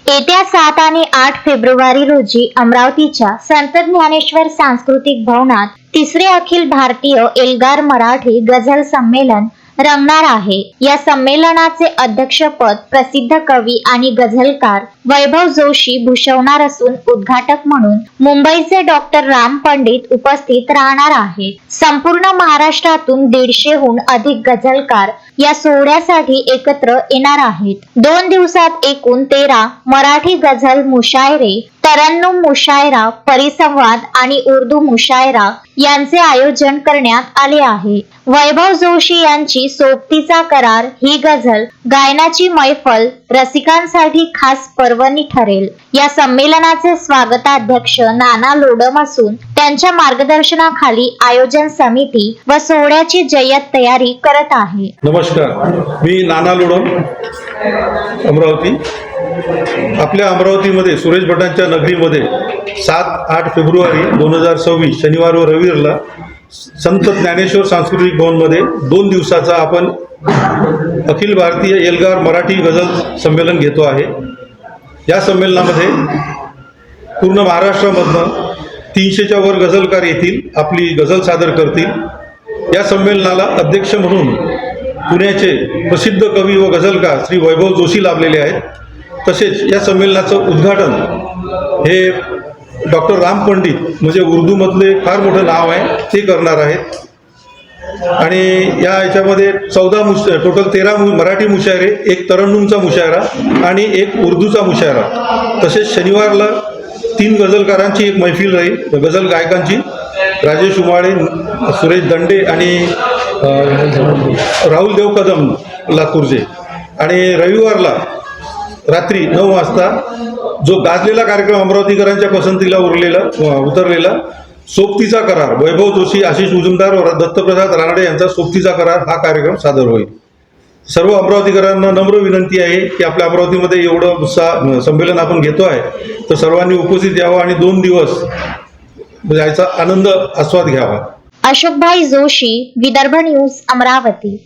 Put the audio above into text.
येत्या 7 आणि 8 फेब्रुवारी रोजी अमरावतीच्या संत ज्ञानेश्वर सांस्कृतिक भवनात तिसरे अखिल भारतीय एल्गार मराठी गझल संमेलन रंगणार आहे। या संमेलनाचे अध्यक्षपद प्रसिद्ध कवी आणि गझलकार वैभव जोशी भूषवणार असून उद्घाटक म्हणून मुंबईचे डॉक्टर राम पंडित उपस्थित राहणार आहेत। संपूर्ण महाराष्ट्रातून 150हून अधिक गझलकार या सोहळ्यासाठी एकत्र येणार आहेत। 2 दिवसात एकूण 13 मराठी गझल मुशायरे, तरन्नुम मुशायरा, परिसंवाद आणि उर्दू मुशायरा यांचे आयोजन करण्यात आले आहे। वैभव जोशी यांची सोबतीचा करार ही गझल गायनाची मैफल रसिकांसाठी खास पर्वणी ठरेल। या संमेलनाचे स्वागताध्यक्ष नाना लोडम असून त्यांच्या मार्गदर्शनाखाली आयोजन समिती व सोहळ्याची जय्यत तयारी करत आहे। नमस्कार, मी नाना लोडम, अमरावती। आपल्या अमरावतीमध्ये सुरेश भटांच्या नगरीमध्ये 7-8 फेब्रुवारी 2026 शनिवार व रविवारला संत ज्ञानेश्वर सांस्कृतिक भवनमध्ये 2 दिवसाचा आपण अखिल भारतीय एल्गार मराठी गझल संमेलन घेतो आहे। या संमेलनामध्ये पूर्ण महाराष्ट्रामधनं 300च्या वर गझलकार येतील, आपली गझल सादर करतील। या संमेलनाला अध्यक्ष म्हणून पुण्याचे प्रसिद्ध कवी व गझलकार श्री वैभव जोशी लाभलेले आहेत। तसेच या संमेलनाचं उद्घाटन हे डॉक्टर राम पंडित, म्हणजे उर्दूमधले फार मोठं नाव आहे, ते करणार आहेत। आणि याच्यामध्ये 14 टोटल 13 मराठी मुशायरे, एक तरन्नुमचा मुशायरा आणि एक उर्दूचा मुशायरा। तसेच शनिवारला 3 गझलकारांची एक मैफिल राहील, गझल गायकांची, राजेश उमाळे, सुरेश दंडे आणि राहुल देव कदम लातूरचे। आणि रविवारला रात्री 9 वाजता जो गाजलेला कार्यक्रम अमरावतीकरांच्या पसंतीला उतरलेला सोबतीचा करार, वैभव जोशी, आशिष मुजुमदार व दत्तप्रसाद रानडे यांचा सोबतीचा करार हा कार्यक्रम सादर होईल। सर्व अमरावतीकरांना नम्र विनंती आहे की आपल्या अमरावतीमध्ये एवढं संमेलन आपण घेतो आहे, तर सर्वांनी उपस्थित यावं आणि 2 दिवस याचा आनंद आस्वाद घ्यावा। अशोकभाई जोशी, विदर्भ न्यूज, अमरावती।